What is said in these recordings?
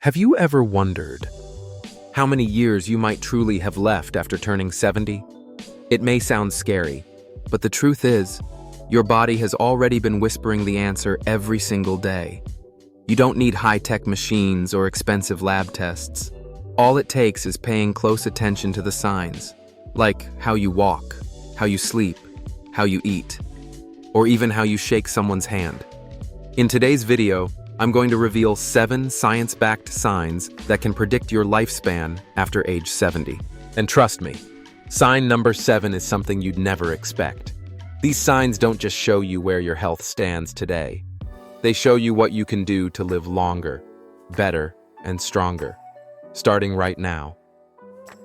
Have you ever wondered how many years you might truly have left after turning 70? It may sound scary, but the truth is, your body has already been whispering the answer every single day. You don't need high-tech machines or expensive lab tests. All it takes is paying close attention to the signs, like how you walk, how you sleep, how you eat, or even how you shake someone's hand. In today's video, I'm going to reveal 7 science-backed signs that can predict your lifespan after age 70. And trust me, sign number 7 is something you'd never expect. These signs don't just show you where your health stands today. They show you what you can do to live longer, better, and stronger, starting right now.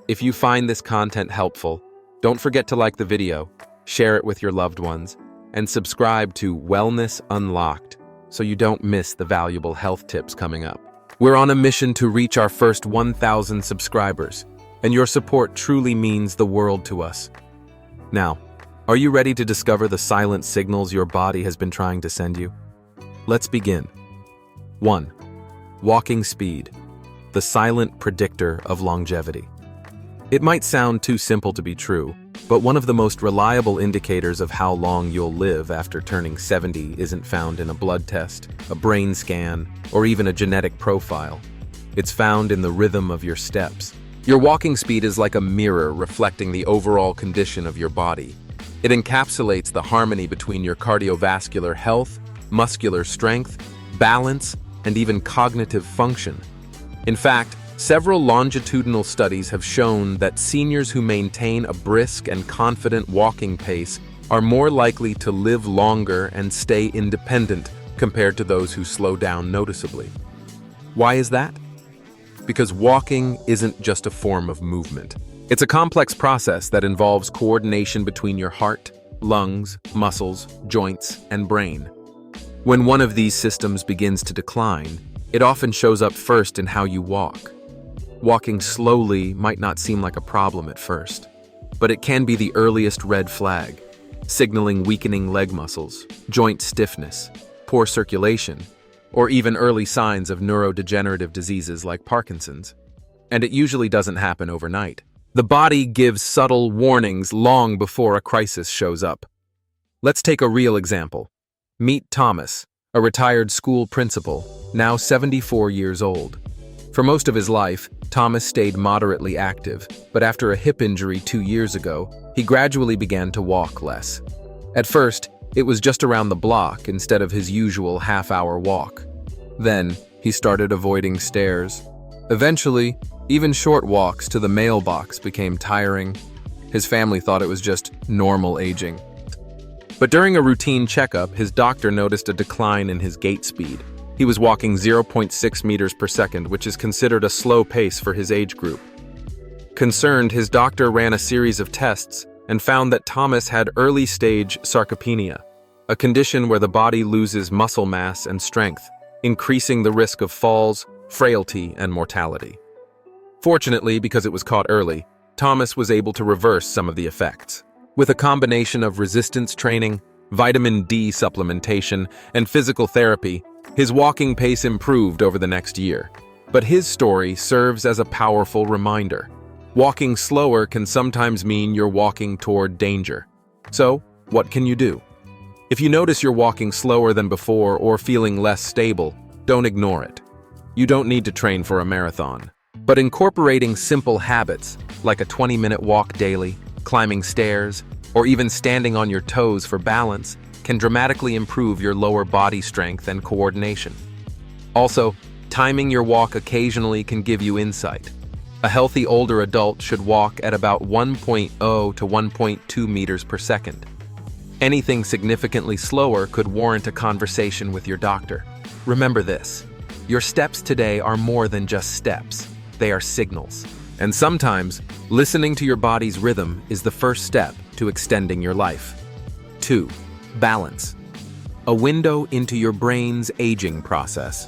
If you find this content helpful, don't forget to like the video, share it with your loved ones, and subscribe to Wellness Unlocked so you don't miss the valuable health tips coming up. We're on a mission to reach our first 1,000 subscribers, and your support truly means the world to us. Now, are you ready to discover the silent signals your body has been trying to send you? Let's begin. 1. Walking speed, the silent predictor of longevity. It might sound too simple to be true, but one of the most reliable indicators of how long you'll live after turning 70 isn't found in a blood test, a brain scan, or even a genetic profile. It's found in the rhythm of your steps. Your walking speed is like a mirror reflecting the overall condition of your body. It encapsulates the harmony between your cardiovascular health, muscular strength, balance, and even cognitive function. In fact, several longitudinal studies have shown that seniors who maintain a brisk and confident walking pace are more likely to live longer and stay independent compared to those who slow down noticeably. Why is that? Because walking isn't just a form of movement. It's a complex process that involves coordination between your heart, lungs, muscles, joints, and brain. When one of these systems begins to decline, it often shows up first in how you walk. Walking slowly might not seem like a problem at first, but it can be the earliest red flag, signaling weakening leg muscles, joint stiffness, poor circulation, or even early signs of neurodegenerative diseases like Parkinson's. And it usually doesn't happen overnight. The body gives subtle warnings long before a crisis shows up. Let's take a real example. Meet Thomas, a retired school principal, now 74 years old. For most of his life, Thomas stayed moderately active, but after a hip injury 2 years ago, he gradually began to walk less. At first, it was just around the block instead of his usual half-hour walk. Then, he started avoiding stairs. Eventually, even short walks to the mailbox became tiring. His family thought it was just normal aging. But during a routine checkup, his doctor noticed a decline in his gait speed. He was walking 0.6 meters per second, which is considered a slow pace for his age group. Concerned, his doctor ran a series of tests and found that Thomas had early-stage sarcopenia, a condition where the body loses muscle mass and strength, increasing the risk of falls, frailty, and mortality. Fortunately, because it was caught early, Thomas was able to reverse some of the effects. With a combination of resistance training, vitamin D supplementation, and physical therapy, his walking pace improved over the next year. But his story serves as a powerful reminder. Walking slower can sometimes mean you're walking toward danger. So, what can you do? If you notice you're walking slower than before or feeling less stable, don't ignore it. You don't need to train for a marathon. But incorporating simple habits, like a 20-minute walk daily, climbing stairs, or even standing on your toes for balance, can dramatically improve your lower body strength and coordination. Also, timing your walk occasionally can give you insight. A healthy older adult should walk at about 1.0 to 1.2 meters per second. Anything significantly slower could warrant a conversation with your doctor. Remember this: your steps today are more than just steps. They are signals. And sometimes, listening to your body's rhythm is the first step to extending your life. 2. Balance. A window into your brain's aging process.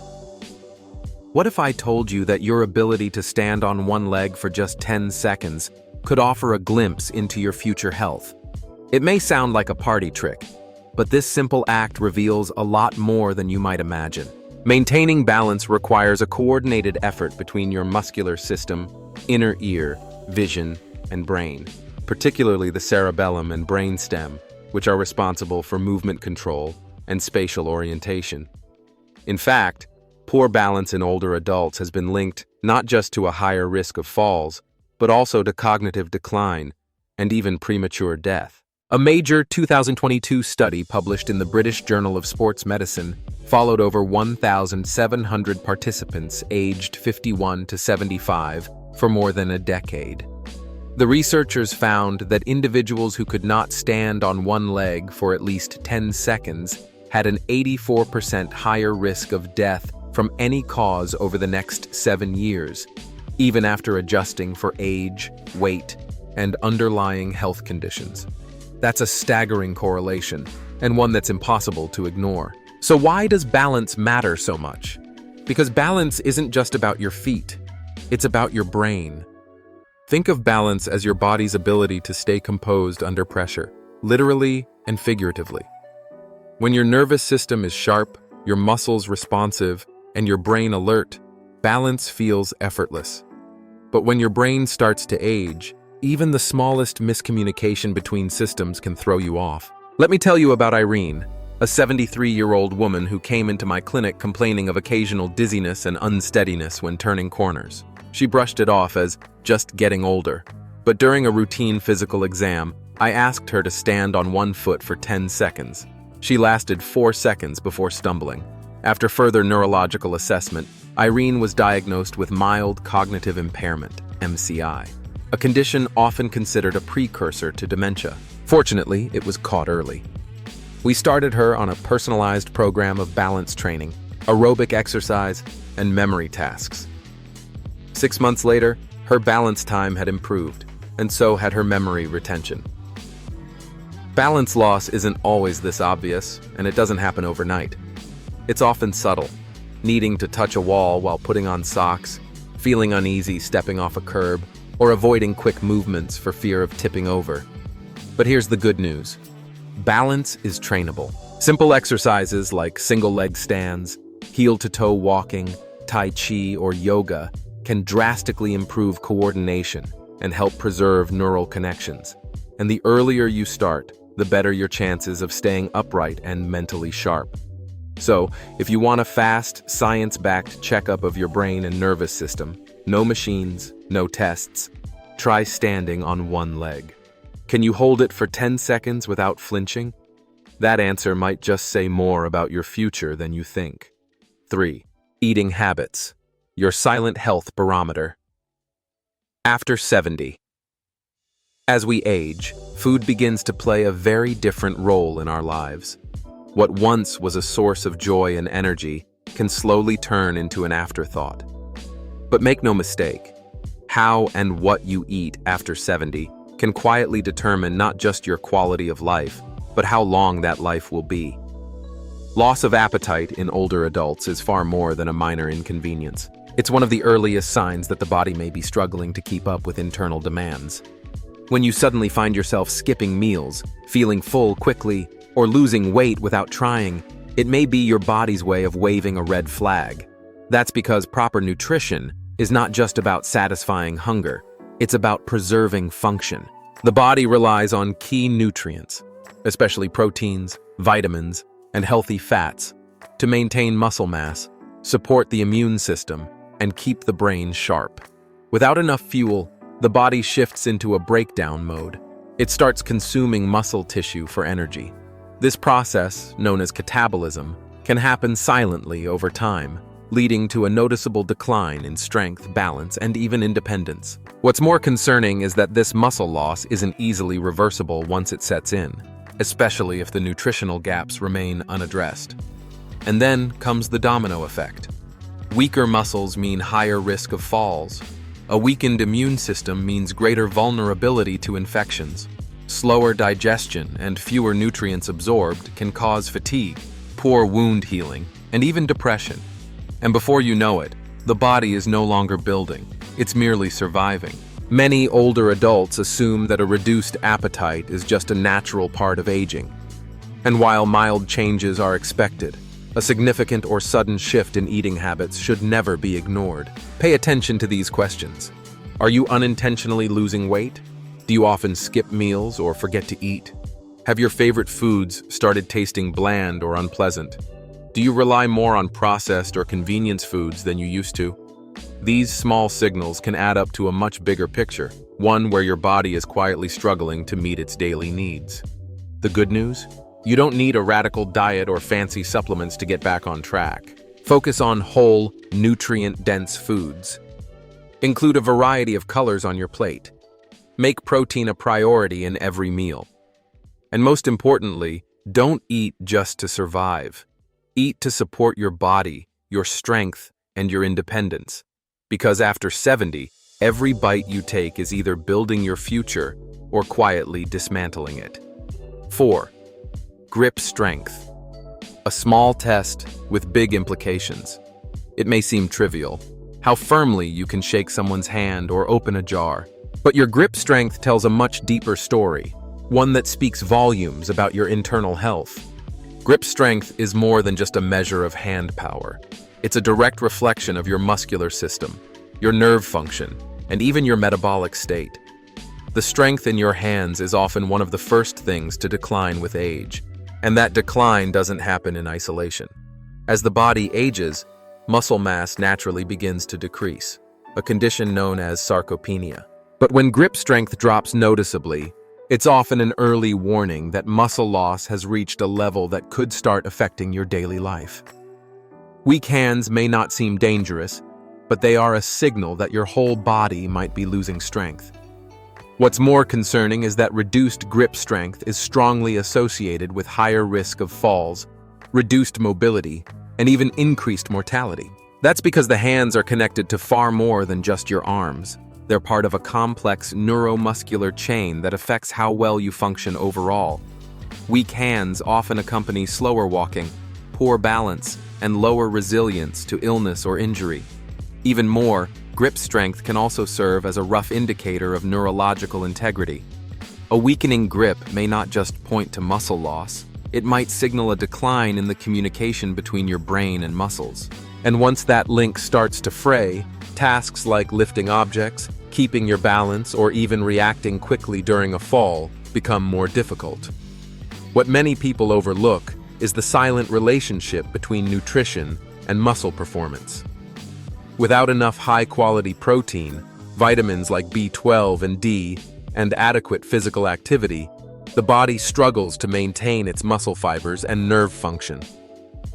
What if I told you that your ability to stand on one leg for just 10 seconds could offer a glimpse into your future health? It may sound like a party trick, but this simple act reveals a lot more than you might imagine. Maintaining balance requires a coordinated effort between your muscular system, inner ear, vision, and brain, particularly the cerebellum and brainstem, which are responsible for movement control and spatial orientation. In fact, poor balance in older adults has been linked not just to a higher risk of falls, but also to cognitive decline and even premature death. A major 2022 study published in the British Journal of Sports Medicine followed over 1,700 participants aged 51 to 75 for more than a decade. The researchers found that individuals who could not stand on one leg for at least 10 seconds had an 84% higher risk of death from any cause over the next 7 years, even after adjusting for age, weight, and underlying health conditions. That's a staggering correlation, and one that's impossible to ignore. So why does balance matter so much? Because balance isn't just about your feet, it's about your brain. Think of balance as your body's ability to stay composed under pressure, literally and figuratively. When your nervous system is sharp, your muscles responsive, and your brain alert, balance feels effortless. But when your brain starts to age, even the smallest miscommunication between systems can throw you off. Let me tell you about Irene, a 73-year-old woman who came into my clinic complaining of occasional dizziness and unsteadiness when turning corners. She brushed it off as just getting older. But during a routine physical exam, I asked her to stand on one foot for 10 seconds. She lasted 4 seconds before stumbling. After further neurological assessment, Irene was diagnosed with mild cognitive impairment, MCI, a condition often considered a precursor to dementia. Fortunately, it was caught early. We started her on a personalized program of balance training, aerobic exercise, and memory tasks. 6 months later, her balance time had improved, and so had her memory retention. Balance loss isn't always this obvious, and it doesn't happen overnight. It's often subtle, needing to touch a wall while putting on socks, feeling uneasy stepping off a curb, or avoiding quick movements for fear of tipping over. But here's the good news. Balance is trainable. Simple exercises like single-leg stands, heel-to-toe walking, tai chi, or yoga can drastically improve coordination and help preserve neural connections. And the earlier you start, the better your chances of staying upright and mentally sharp. So, if you want a fast, science-backed checkup of your brain and nervous system, no machines, no tests, try standing on one leg. Can you hold it for 10 seconds without flinching? That answer might just say more about your future than you think. 3. Eating habits. Your silent health barometer. After 70. As we age, food begins to play a very different role in our lives. What once was a source of joy and energy can slowly turn into an afterthought. But make no mistake, how and what you eat after 70 can quietly determine not just your quality of life, but how long that life will be. Loss of appetite in older adults is far more than a minor inconvenience. It's one of the earliest signs that the body may be struggling to keep up with internal demands. When you suddenly find yourself skipping meals, feeling full quickly, or losing weight without trying, it may be your body's way of waving a red flag. That's because proper nutrition is not just about satisfying hunger, it's about preserving function. The body relies on key nutrients, especially proteins, vitamins, and healthy fats, to maintain muscle mass, support the immune system, and keep the brain sharp. Without enough fuel, the body shifts into a breakdown mode. It starts consuming muscle tissue for energy. This process, known as catabolism, can happen silently over time, leading to a noticeable decline in strength, balance, and even independence. What's more concerning is that this muscle loss isn't easily reversible once it sets in, especially if the nutritional gaps remain unaddressed. And then comes the domino effect. Weaker muscles mean higher risk of falls. A weakened immune system means greater vulnerability to infections. Slower digestion and fewer nutrients absorbed can cause fatigue, poor wound healing, and even depression. And before you know it, the body is no longer building, it's merely surviving. Many older adults assume that a reduced appetite is just a natural part of aging. And while mild changes are expected, A significant or sudden shift in eating habits should never be ignored. Pay attention to these questions. Are you unintentionally losing weight? Do you often skip meals or forget to eat? Have your favorite foods started tasting bland or unpleasant? Do you rely more on processed or convenience foods than you used to? These small signals can add up to a much bigger picture, one where your body is quietly struggling to meet its daily needs. The good news? You don't need a radical diet or fancy supplements to get back on track. Focus on whole, nutrient-dense foods. Include a variety of colors on your plate. Make protein a priority in every meal. And most importantly, don't eat just to survive. Eat to support your body, your strength, and your independence. Because after 70, every bite you take is either building your future or quietly dismantling it. 4. Grip strength. A small test with big implications. It may seem trivial, how firmly you can shake someone's hand or open a jar. But your grip strength tells a much deeper story, one that speaks volumes about your internal health. Grip strength is more than just a measure of hand power. It's a direct reflection of your muscular system, your nerve function, and even your metabolic state. The strength in your hands is often one of the first things to decline with age, and that decline doesn't happen in isolation. As the body ages, muscle mass naturally begins to decrease, a condition known as sarcopenia. But when grip strength drops noticeably, it's often an early warning that muscle loss has reached a level that could start affecting your daily life. Weak hands may not seem dangerous, but they are a signal that your whole body might be losing strength. What's more concerning is that reduced grip strength is strongly associated with higher risk of falls, reduced mobility, and even increased mortality. That's because the hands are connected to far more than just your arms. They're part of a complex neuromuscular chain that affects how well you function overall. Weak hands often accompany slower walking, poor balance, and lower resilience to illness or injury. Even more, grip strength can also serve as a rough indicator of neurological integrity. A weakening grip may not just point to muscle loss, it might signal a decline in the communication between your brain and muscles. And once that link starts to fray, tasks like lifting objects, keeping your balance, or even reacting quickly during a fall become more difficult. What many people overlook is the silent relationship between nutrition and muscle performance. Without enough high-quality protein, vitamins like B12 and D, and adequate physical activity, the body struggles to maintain its muscle fibers and nerve function.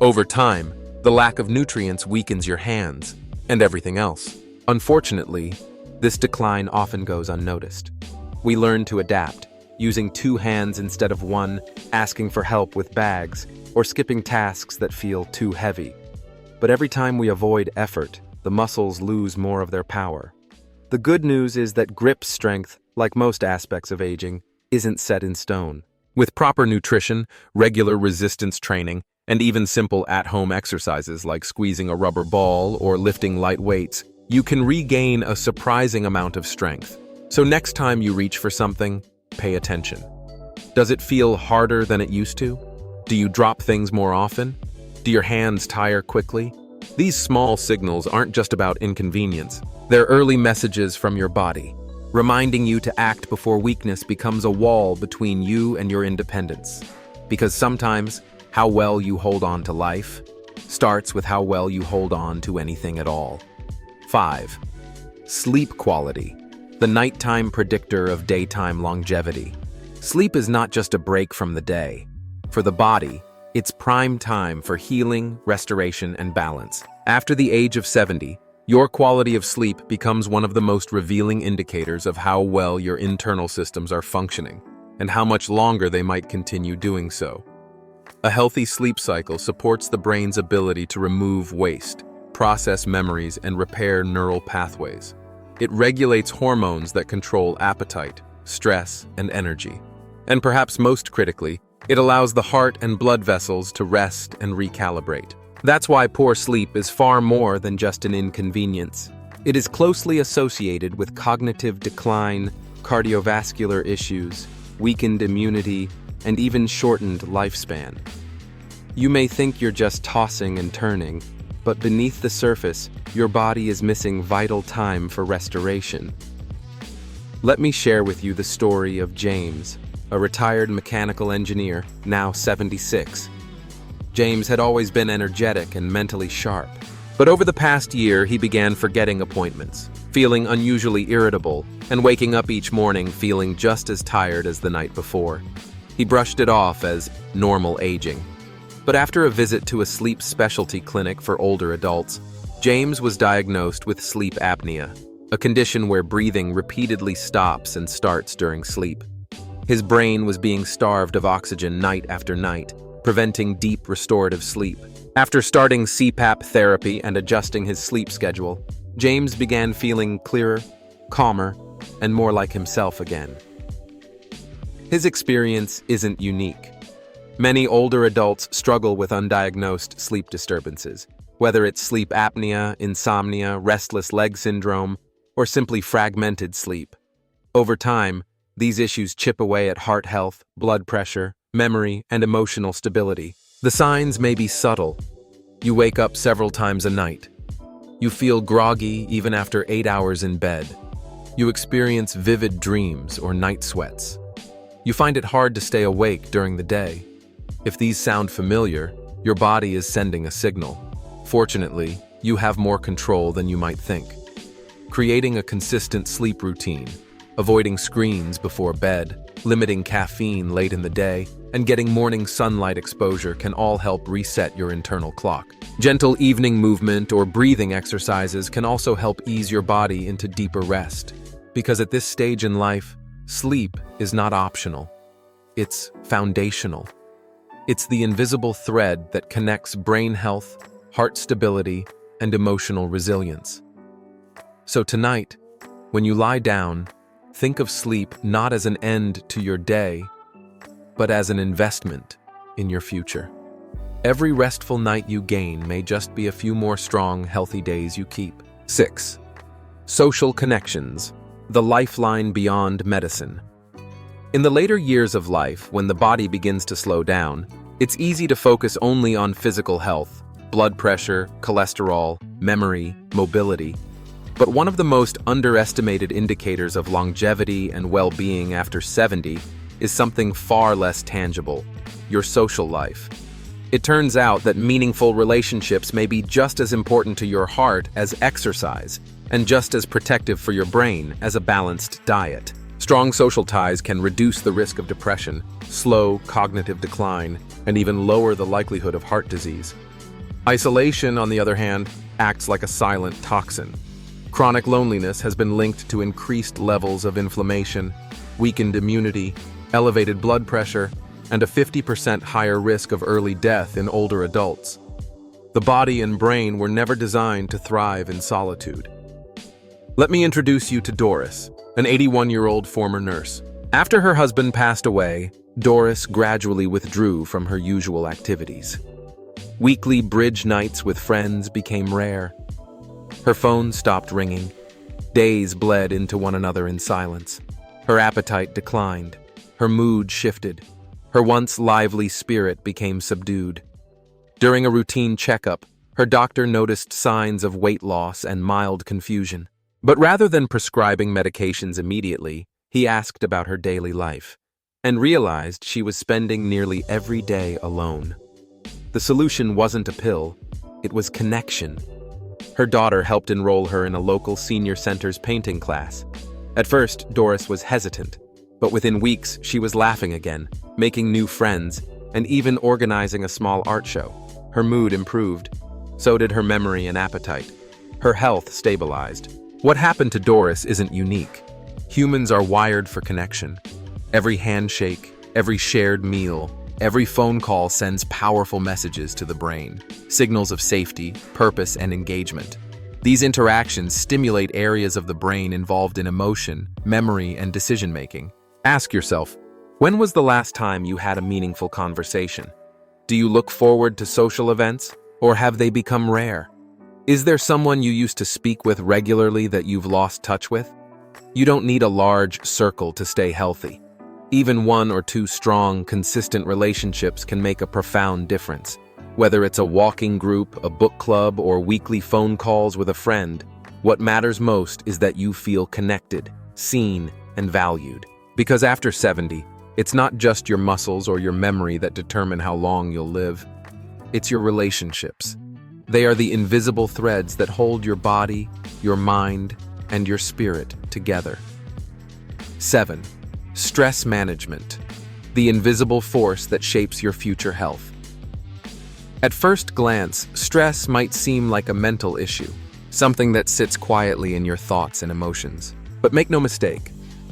Over time, the lack of nutrients weakens your hands and everything else. Unfortunately, this decline often goes unnoticed. We learn to adapt, using 2 hands instead of 1, asking for help with bags, or skipping tasks that feel too heavy. But every time we avoid effort, the muscles lose more of their power. The good news is that grip strength, like most aspects of aging, isn't set in stone. With proper nutrition, regular resistance training, and even simple at-home exercises like squeezing a rubber ball or lifting light weights, you can regain a surprising amount of strength. So next time you reach for something, pay attention. Does it feel harder than it used to? Do you drop things more often? Do your hands tire quickly? These small signals aren't just about inconvenience. They're early messages from your body, reminding you to act before weakness becomes a wall between you and your independence. Because sometimes, how well you hold on to life starts with how well you hold on to anything at all. 5. Sleep quality, the nighttime predictor of daytime longevity. Sleep is not just a break from the day. For the body, it's prime time for healing, restoration, and balance. After the age of 70, your quality of sleep becomes one of the most revealing indicators of how well your internal systems are functioning and how much longer they might continue doing so. A healthy sleep cycle supports the brain's ability to remove waste, process memories, and repair neural pathways. It regulates hormones that control appetite, stress, and energy. And perhaps most critically, it allows the heart and blood vessels to rest and recalibrate. That's why poor sleep is far more than just an inconvenience. It is closely associated with cognitive decline, cardiovascular issues, weakened immunity, and even shortened lifespan. You may think you're just tossing and turning, but beneath the surface, your body is missing vital time for restoration. Let me share with you the story of James, a retired mechanical engineer, now 76. James had always been energetic and mentally sharp, but over the past year he began forgetting appointments, feeling unusually irritable, and waking up each morning feeling just as tired as the night before. He brushed it off as normal aging. But after a visit to a sleep specialty clinic for older adults, James was diagnosed with sleep apnea, a condition where breathing repeatedly stops and starts during sleep. His brain was being starved of oxygen night after night, preventing deep restorative sleep. After starting CPAP therapy and adjusting his sleep schedule, James began feeling clearer, calmer, and more like himself again. His experience isn't unique. Many older adults struggle with undiagnosed sleep disturbances, whether it's sleep apnea, insomnia, restless leg syndrome, or simply fragmented sleep. Over time, these issues chip away at heart health, blood pressure, memory, and emotional stability. The signs may be subtle. You wake up several times a night. You feel groggy even after 8 hours in bed. You experience vivid dreams or night sweats. You find it hard to stay awake during the day. If these sound familiar, your body is sending a signal. Fortunately, you have more control than you might think. Creating a consistent sleep routine, avoiding screens before bed, limiting caffeine late in the day, and getting morning sunlight exposure can all help reset your internal clock. Gentle evening movement or breathing exercises can also help ease your body into deeper rest. Because at this stage in life, sleep is not optional. It's foundational. It's the invisible thread that connects brain health, heart stability, and emotional resilience. So tonight, when you lie down, think of sleep not as an end to your day, but as an investment in your future. Every restful night you gain may just be a few more strong, healthy days you keep. 6. Social connections, the lifeline beyond medicine. In the later years of life, when the body begins to slow down, it's easy to focus only on physical health, blood pressure, cholesterol, memory, mobility. But one of the most underestimated indicators of longevity and well-being after 70 is something far less tangible: your social life. It turns out that meaningful relationships may be just as important to your heart as exercise, and just as protective for your brain as a balanced diet. Strong social ties can reduce the risk of depression, slow cognitive decline, and even lower the likelihood of heart disease. Isolation, on the other hand, acts like a silent toxin. Chronic loneliness has been linked to increased levels of inflammation, weakened immunity, elevated blood pressure, and a 50% higher risk of early death in older adults. The body and brain were never designed to thrive in solitude. Let me introduce you to Doris, an 81-year-old former nurse. After her husband passed away, Doris gradually withdrew from her usual activities. Weekly bridge nights with friends became rare. Her phone stopped ringing. Days bled into one another in silence. Her appetite declined. Her mood shifted. Her once lively spirit became subdued. During a routine checkup, her doctor noticed signs of weight loss and mild confusion. But rather than prescribing medications immediately, he asked about her daily life and realized she was spending nearly every day alone. The solution wasn't a pill, it was connection. Her daughter helped enroll her in a local senior center's painting class. At first, Doris was hesitant, but within weeks she was laughing again, making new friends, and even organizing a small art show. Her mood improved. So did her memory and appetite. Her health stabilized. What happened to Doris isn't unique. Humans are wired for connection. Every handshake, every shared meal, every phone call sends powerful messages to the brain, signals of safety, purpose, and engagement. These interactions stimulate areas of the brain involved in emotion, memory, and decision-making. Ask yourself, when was the last time you had a meaningful conversation? Do you look forward to social events, or have they become rare? Is there someone you used to speak with regularly that you've lost touch with? You don't need a large circle to stay healthy. Even one or two strong, consistent relationships can make a profound difference. Whether it's a walking group, a book club, or weekly phone calls with a friend, what matters most is that you feel connected, seen, and valued. Because after 70, it's not just your muscles or your memory that determine how long you'll live. It's your relationships. They are the invisible threads that hold your body, your mind, and your spirit together. 7. Stress management. The invisible force that shapes your future health. At first glance, stress might seem like a mental issue, something that sits quietly in your thoughts and emotions. But make no mistake,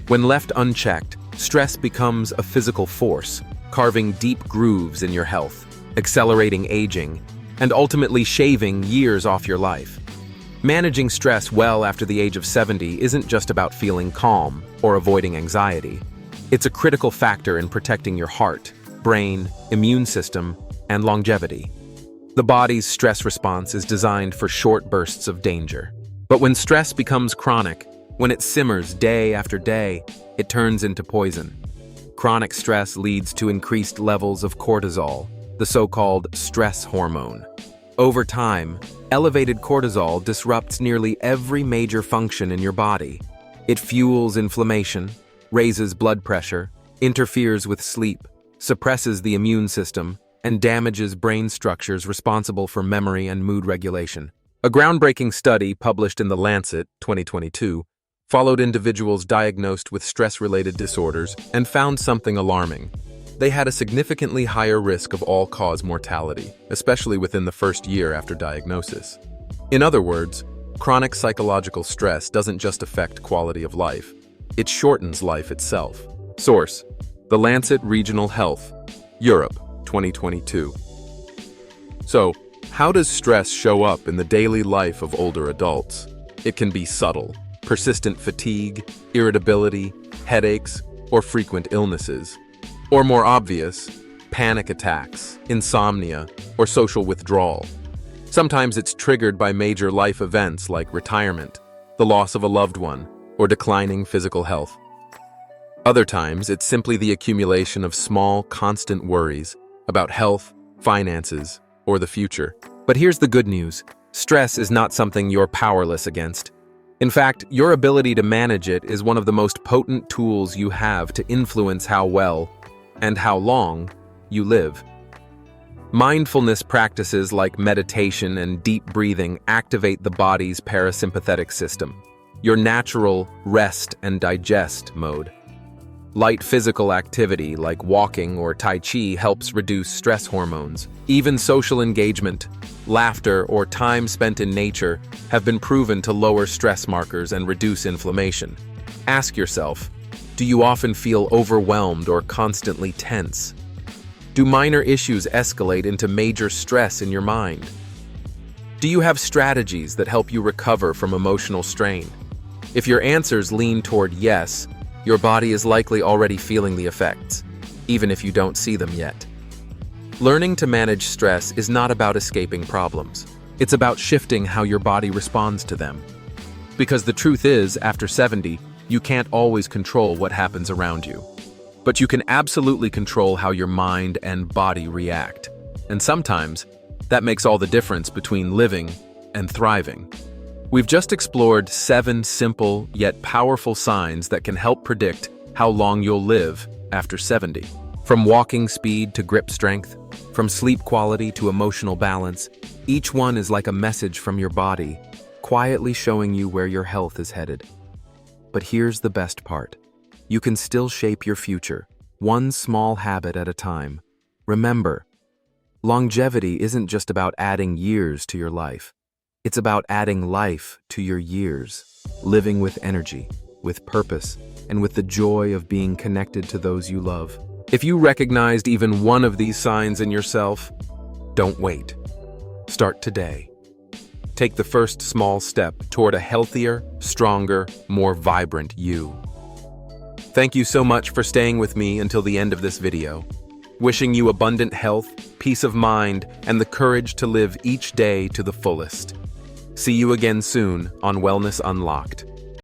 when left unchecked, stress becomes a physical force, carving deep grooves in your health, accelerating aging, and ultimately shaving years off your life. Managing stress well after the age of 70 isn't just about feeling calm or avoiding anxiety. It's a critical factor in protecting your heart, brain, immune system, and longevity. The body's stress response is designed for short bursts of danger. But when stress becomes chronic, when it simmers day after day, it turns into poison. Chronic stress leads to increased levels of cortisol, the so-called stress hormone. Over time, elevated cortisol disrupts nearly every major function in your body. It fuels inflammation, raises blood pressure, interferes with sleep, suppresses the immune system, and damages brain structures responsible for memory and mood regulation. A groundbreaking study published in The Lancet, 2022, followed individuals diagnosed with stress-related disorders and found something alarming. They had a significantly higher risk of all-cause mortality, especially within the first year after diagnosis. In other words, chronic psychological stress doesn't just affect quality of life, it shortens life itself. Source: The Lancet Regional Health, Europe, 2022. So, how does stress show up in the daily life of older adults? It can be subtle: persistent fatigue, irritability, headaches, or frequent illnesses. Or more obvious, panic attacks, insomnia, or social withdrawal. Sometimes it's triggered by major life events like retirement, the loss of a loved one, or declining physical health. Other times, it's simply the accumulation of small, constant worries about health, finances, or the future. But here's the good news: stress is not something you're powerless against. In fact, your ability to manage it is one of the most potent tools you have to influence how well and how long you live. Mindfulness practices like meditation and deep breathing activate the body's parasympathetic system, your natural rest and digest mode. Light physical activity like walking or Tai Chi helps reduce stress hormones. Even social engagement, laughter, or time spent in nature have been proven to lower stress markers and reduce inflammation. Ask yourself, do you often feel overwhelmed or constantly tense? Do minor issues escalate into major stress in your mind? Do you have strategies that help you recover from emotional strain? If your answers lean toward yes, your body is likely already feeling the effects, even if you don't see them yet. Learning to manage stress is not about escaping problems. It's about shifting how your body responds to them. Because the truth is, after 70, you can't always control what happens around you. But you can absolutely control how your mind and body react. And sometimes, that makes all the difference between living and thriving. We've just explored 7 simple yet powerful signs that can help predict how long you'll live after 70. From walking speed to grip strength, from sleep quality to emotional balance, each one is like a message from your body, quietly showing you where your health is headed. But here's the best part. You can still shape your future, one small habit at a time. Remember, longevity isn't just about adding years to your life. It's about adding life to your years, living with energy, with purpose, and with the joy of being connected to those you love. If you recognized even one of these signs in yourself, don't wait. Start today. Take the first small step toward a healthier, stronger, more vibrant you. Thank you so much for staying with me until the end of this video. Wishing you abundant health, peace of mind, and the courage to live each day to the fullest. See you again soon on Wellness Unlocked.